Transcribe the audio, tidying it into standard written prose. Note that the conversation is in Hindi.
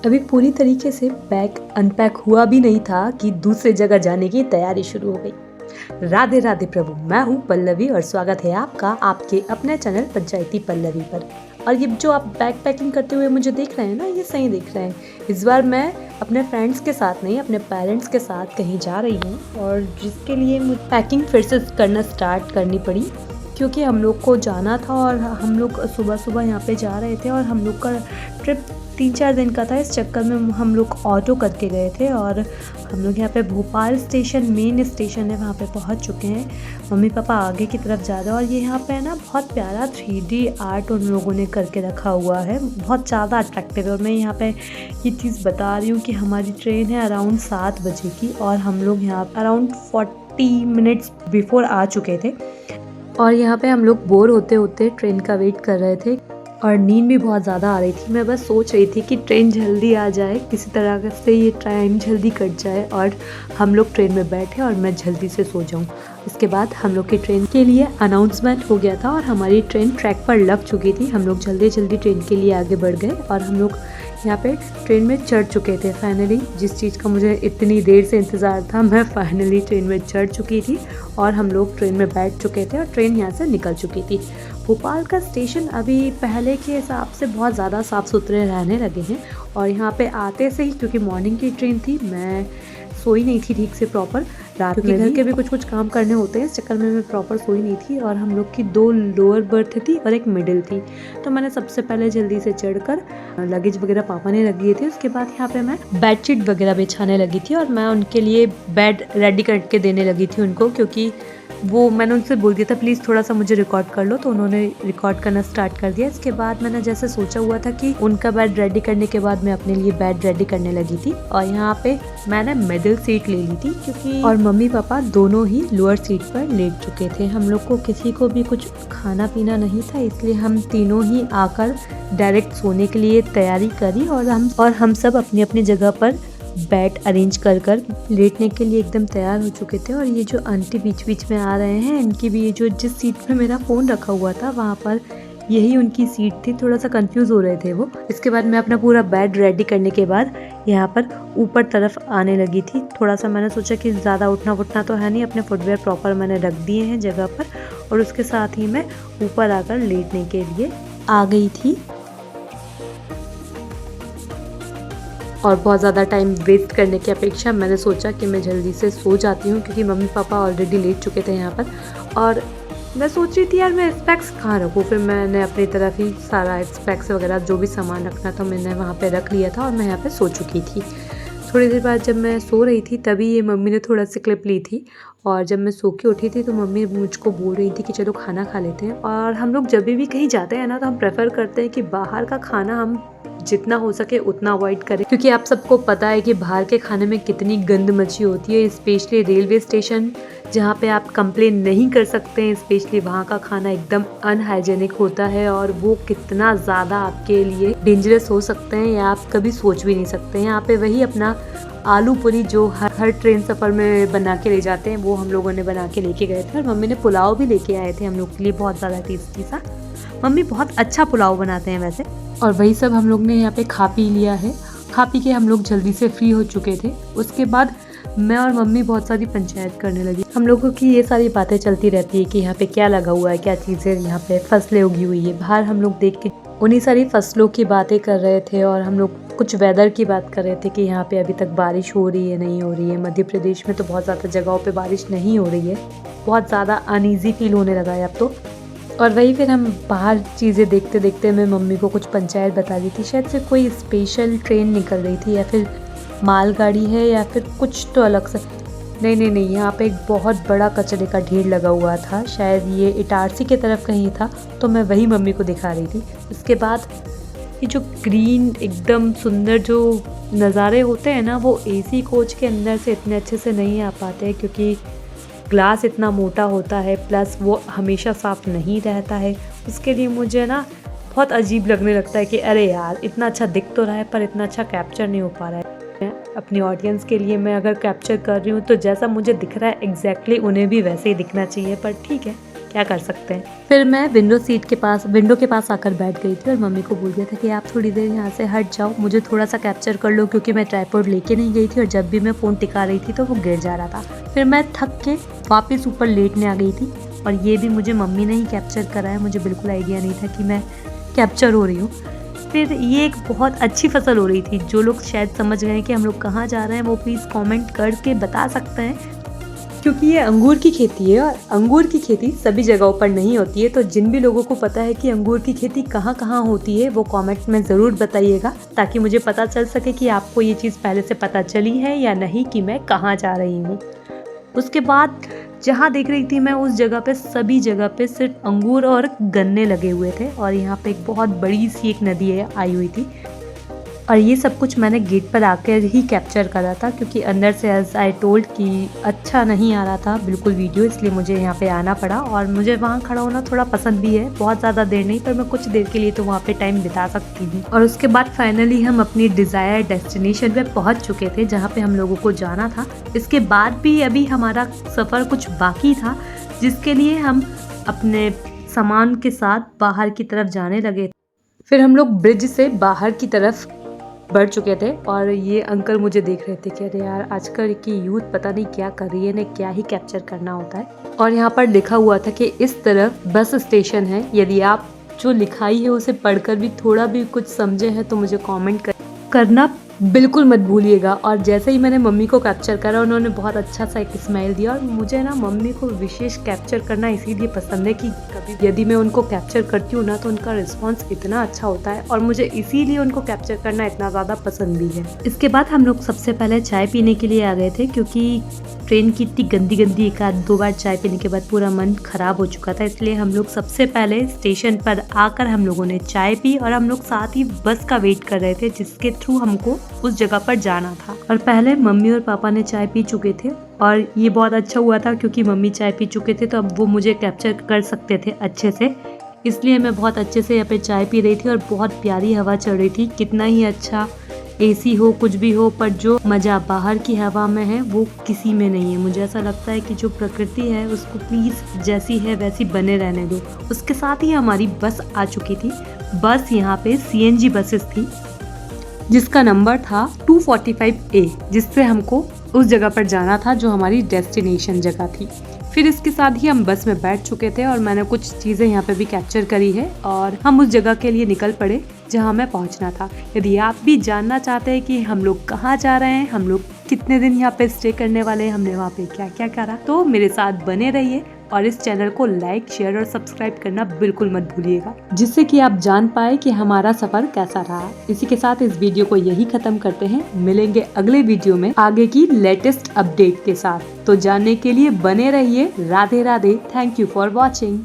अभी पूरी तरीके से बैग अनपैक हुआ भी नहीं था कि दूसरे जगह जाने की तैयारी शुरू हो गई। राधे राधे प्रभु, मैं हूँ पल्लवी और स्वागत है आपका आपके अपने चैनल पंचायती पल्लवी पर। और ये जो आप बैग पैकिंग करते हुए मुझे देख रहे हैं ना, ये सही देख रहे हैं। इस बार मैं अपने फ्रेंड्स के साथ नहीं, अपने पेरेंट्स के साथ कहीं जा रही हूँ और जिसके लिए मुझे पैकिंग फिर से करना स्टार्ट करनी पड़ी, क्योंकि हम लोग को जाना था और हम लोग सुबह सुबह यहाँ पे जा रहे थे और हम लोग का ट्रिप 3-4 दिन का था। इस चक्कर में हम लोग ऑटो करके गए थे और हम लोग यहाँ पे भोपाल स्टेशन, मेन स्टेशन है, वहाँ पे पहुँच चुके हैं। मम्मी पापा आगे की तरफ जा रहे हैं और ये यहाँ पे ना बहुत प्यारा 3D आर्ट उन लोगों ने करके रखा हुआ है, बहुत ज़्यादा अट्रैक्टिव है। और मैं यहाँ पे ये चीज़ बता रही हूँ कि हमारी ट्रेन है अराउंड 7 बजे की और हम लोग यहाँ अराउंड 40 मिनट्स बिफोर आ चुके थे। और यहाँ पे हम लोग बोर होते होते ट्रेन का वेट कर रहे थे और नींद भी बहुत ज़्यादा आ रही थी। मैं बस सोच रही थी कि ट्रेन जल्दी आ जाए, किसी तरह से ये ट्रेन जल्दी कट जाए और हम लोग ट्रेन में बैठे और मैं जल्दी से सो जाऊं। इसके बाद हम लोग की ट्रेन के लिए अनाउंसमेंट हो गया था और हमारी ट्रेन ट्रैक पर लग चुकी थी। हम लोग जल्दी जल्दी ट्रेन के लिए आगे बढ़ गए और हम लोग यहाँ पे ट्रेन में चढ़ चुके थे। फाइनली जिस चीज़ का मुझे इतनी देर से इंतज़ार था, मैं फाइनली ट्रेन में चढ़ चुकी थी और हम लोग ट्रेन में बैठ चुके थे और ट्रेन यहाँ से निकल चुकी थी। भोपाल का स्टेशन अभी पहले के हिसाब से बहुत ज़्यादा साफ़ सुथरे रहने लगे हैं और यहाँ पे आते से ही, क्योंकि मॉर्निंग की ट्रेन थी, मैं सोई नहीं थी ठीक से प्रॉपर रात में, घर के भी कुछ काम करने होते हैं, इस चक्कर में मैं प्रॉपर सोई नहीं थी। और हम लोग की 2 लोअर बर्थ थी और एक मिडिल थी। तो मैंने सबसे पहले जल्दी से चढ़कर लगेज वगैरह पापा ने रख दिए थे। उसके बाद यहाँ पे मैं बेडशीट वगैरह बिछाने लगी थी और मैं उनके लिए बेड रेडी करके देने लगी थी उनको, क्योंकि वो मैंने उनसे बोल दिया था प्लीज़ थोड़ा सा मुझे रिकॉर्ड कर लो, तो उन्होंने रिकॉर्ड करना स्टार्ट कर दिया। इसके बाद मैंने जैसे सोचा हुआ था कि उनका बेड रेडी करने के बाद मैं अपने लिए बेड रेडी करने लगी थी। और यहाँ पे मैंने मिडिल सीट ले ली थी क्योंकि और मम्मी पापा दोनों ही लोअर सीट पर लेट चुके थे। हम लोग को किसी को भी कुछ खाना पीना नहीं था, इसलिए हम तीनों ही आकर डायरेक्ट सोने के लिए तैयारी करी और हम सब अपनी अपनी जगह पर बेड अरेंज कर लेटने के लिए एकदम तैयार हो चुके थे। और ये जो आंटी बीच बीच में आ रहे हैं, इनकी भी ये जो जिस सीट पे मेरा फ़ोन रखा हुआ था वहाँ पर यही उनकी सीट थी। थोड़ा सा कंफ्यूज हो रहे थे वो। इसके बाद मैं अपना पूरा बेड रेडी करने के बाद यहाँ पर ऊपर तरफ आने लगी थी। थोड़ा सा मैंने सोचा कि ज़्यादा उठना तो है नहीं, अपने फुटवेयर प्रॉपर मैंने रख दिए हैं जगह पर और उसके साथ ही मैं ऊपर आकर लेटने के लिए आ गई थी। और बहुत ज़्यादा टाइम वेस्ट करने की अपेक्षा मैंने सोचा कि मैं जल्दी से सो जाती हूँ, क्योंकि मम्मी पापा ऑलरेडी लेट चुके थे यहाँ पर। और मैं सोच रही थी यार मैं स्पेक्स कहाँ रखूँ, फिर मैंने अपनी तरफ ही सारा स्पेक्स वगैरह जो भी सामान रखना था मैंने वहाँ पे रख लिया था और मैं यहाँ पे सो चुकी थी। थोड़ी देर बाद जब मैं सो रही थी तभी ये मम्मी ने थोड़ा सी क्लिप ली थी और जब मैं सो के उठी थी तो मम्मी मुझको बोल रही थी कि चलो खाना खा लेते हैं। और हम लोग जब भी कहीं जाते हैं ना तो हम प्रेफर करते हैं कि बाहर का खाना हम जितना हो सके उतना अवॉइड करें, क्योंकि आप सबको पता है कि बाहर के खाने में कितनी गंद मची होती है। स्पेशली रेलवे स्टेशन जहाँ पे आप कंप्लेन नहीं कर सकते हैं, स्पेशली वहाँ का खाना एकदम अनहाइजेनिक होता है और वो कितना ज़्यादा आपके लिए डेंजरस हो सकते हैं या आप कभी सोच भी नहीं सकते हैं। यहाँ पे वही अपना आलू पूरी जो हर ट्रेन सफ़र में बना के ले जाते हैं, वो हम लोगों ने बना के लेके गए थे। और मम्मी ने पुलाव भी लेके आए थे हम लोग के लिए, बहुत ज़्यादा टेस्टी सा। मम्मी बहुत अच्छा पुलाव बनाते हैं वैसे। और वही सब हम लोग ने यहाँ पे खा पी लिया है। खा पी के हम लोग जल्दी से फ्री हो चुके थे। उसके बाद मैं और मम्मी बहुत सारी पंचायत करने लगी। हम लोगों की ये सारी बातें चलती रहती है कि यहाँ पे क्या लगा हुआ है, क्या चीज़ें, यहाँ पे फसलें उगी हुई है। बाहर हम लोग देख के उन्हीं सारी फसलों की बातें कर रहे थे और हम लोग कुछ वेदर की बात कर रहे थे कि यहाँ पे अभी तक बारिश हो रही है नहीं हो रही है। मध्य प्रदेश में तो बहुत ज़्यादा जगहों पे बारिश नहीं हो रही है, बहुत ज़्यादा अनईजी फील होने लगा है अब तो। और वही फिर हम बाहर चीज़ें देखते देखते मैं मम्मी को कुछ पंचायत बता दी थी। शायद से कोई स्पेशल ट्रेन निकल रही थी या फिर मालगाड़ी है या फिर कुछ तो अलग से। नहीं, यहाँ पे एक बहुत बड़ा कचरे का ढेर लगा हुआ था, शायद ये इटारसी की तरफ कहीं था, तो मैं वही मम्मी को दिखा रही थी। इसके बाद ये जो ग्रीन एकदम सुंदर जो नज़ारे होते हैं ना, वो एसी कोच के अंदर से इतने अच्छे से नहीं आ पाते हैं, क्योंकि ग्लास इतना मोटा होता है, प्लस वो हमेशा साफ़ नहीं रहता है। उसके लिए मुझे ना बहुत अजीब लगने लगता है कि अरे यार इतना अच्छा दिख तो रहा है पर इतना अच्छा कैप्चर नहीं हो पा रहा है। अपनी ऑडियंस के लिए मैं अगर कैप्चर कर रही हूँ तो जैसा मुझे दिख रहा है एग्जैक्टली उन्हें भी वैसे ही दिखना चाहिए, पर ठीक है क्या कर सकते हैं। फिर मैं विंडो के पास आकर बैठ गई थी और मम्मी को बोल दिया था कि आप थोड़ी देर यहाँ से हट जाओ, मुझे थोड़ा सा कैप्चर कर लो, क्योंकि मैं ट्राइपॉड लेके नहीं गई थी और जब भी मैं फ़ोन टिका रही थी तो वो गिर जा रहा था। फिर मैं थक के वापस ऊपर लेटने आ गई थी और ये भी मुझे मम्मी ने ही कैप्चर कराया, मुझे बिल्कुल आइडिया नहीं था कि मैं कैप्चर हो रही हूँ। फिर ये एक बहुत अच्छी फसल हो रही थी। जो लोग शायद समझ गए कि हम लोग कहाँ जा रहे हैं वो प्लीज़ कमेंट करके बता सकते हैं, क्योंकि ये अंगूर की खेती है और अंगूर की खेती सभी जगहों पर नहीं होती है। तो जिन भी लोगों को पता है कि अंगूर की खेती कहाँ कहाँ होती है वो कमेंट में ज़रूर बताइएगा, ताकि मुझे पता चल सके कि आपको ये चीज़ पहले से पता चली है या नहीं कि मैं कहाँ जा रही हूँ। उसके बाद जहाँ देख रही थी मैं उस जगह पे सभी जगह पे सिर्फ अंगूर और गन्ने लगे हुए थे और यहाँ पे एक बहुत बड़ी सी एक नदी आई हुई थी और ये सब कुछ मैंने गेट पर आकर ही कैप्चर करा था, क्योंकि अंदर से एज आई टोल्ड कि अच्छा नहीं आ रहा था बिल्कुल वीडियो, इसलिए मुझे यहाँ पे आना पड़ा। और मुझे वहाँ खड़ा होना थोड़ा पसंद भी है, बहुत ज़्यादा देर नहीं पर मैं कुछ देर के लिए तो वहाँ पे टाइम बिता सकती हूँ। और उसके बाद फाइनली हम अपनी डिज़ायर डेस्टिनेशन पे पहुँच चुके थे जहाँ पे हम लोगों को जाना था। इसके बाद भी अभी हमारा सफ़र कुछ बाकी था, जिसके लिए हम अपने सामान के साथ बाहर की तरफ जाने लगे। फिर हम लोग ब्रिज से बाहर की तरफ बढ़ चुके थे और ये अंकल मुझे देख रहे थे कि अरे यार आजकल की यूथ पता नहीं क्या कर रही है, इन्हें क्या ही कैप्चर करना होता है। और यहाँ पर लिखा हुआ था कि इस तरफ बस स्टेशन है, यदि आप जो लिखाई है उसे पढ़कर भी थोड़ा भी कुछ समझे हैं तो मुझे कमेंट करना बिल्कुल मत भूलिएगा। और जैसे ही मैंने मम्मी को कैप्चर करा उन्होंने बहुत अच्छा सा एक स्माइल दिया और मुझे ना मम्मी को विशेष कैप्चर करना इसीलिए पसंद है कि कभी यदि मैं उनको कैप्चर करती हूँ ना तो उनका रिस्पांस इतना अच्छा होता है और मुझे इसीलिए उनको कैप्चर करना इतना ज़्यादा पसंद भी है। इसके बाद हम लोग सबसे पहले चाय पीने के लिए आ गए थे, क्योंकि ट्रेन की इतनी गंदी एक आध दो बार चाय पीने के बाद पूरा मन खराब हो चुका था, इसलिए हम लोग सबसे पहले स्टेशन पर आकर हम लोगों ने चाय पी और हम लोग साथ ही बस का वेट कर रहे थे जिसके थ्रू हमको उस जगह पर जाना था। और पहले मम्मी और पापा ने चाय पी चुके थे और ये बहुत अच्छा हुआ था, क्योंकि मम्मी चाय पी चुके थे तो अब वो मुझे कैप्चर कर सकते थे अच्छे से, इसलिए मैं बहुत अच्छे से यहाँ पे चाय पी रही थी और बहुत प्यारी हवा चल रही थी। कितना ही अच्छा एसी हो कुछ भी हो, पर जो मज़ा बाहर की हवा में है वो किसी में नहीं है। मुझे ऐसा लगता है कि जो प्रकृति है उसको प्लीज़ जैसी है वैसी बने रहने दो। उसके साथ ही हमारी बस आ चुकी थी। बस यहाँ पे CNG बसेस थी जिसका नंबर था 245A, जिससे हमको उस जगह पर जाना था जो हमारी डेस्टिनेशन जगह थी। फिर इसके साथ ही हम बस में बैठ चुके थे और मैंने कुछ चीज़ें यहाँ पे भी कैप्चर करी है और हम उस जगह के लिए निकल पड़े जहाँ हमें पहुँचना था। यदि आप भी जानना चाहते हैं कि हम लोग कहाँ जा रहे हैं, हम लोग कितने दिन यहाँ पे स्टे करने वाले हैं, हमने वहाँ पे क्या क्या करा, तो मेरे साथ बने रहिए और इस चैनल को लाइक शेयर और सब्सक्राइब करना बिल्कुल मत भूलिएगा, जिससे कि आप जान पाए कि हमारा सफर कैसा रहा। इसी के साथ इस वीडियो को यही खत्म करते हैं। मिलेंगे अगले वीडियो में आगे की लेटेस्ट अपडेट के साथ, तो जानने के लिए बने रहिए। Radhe Radhe. Thank you for watching.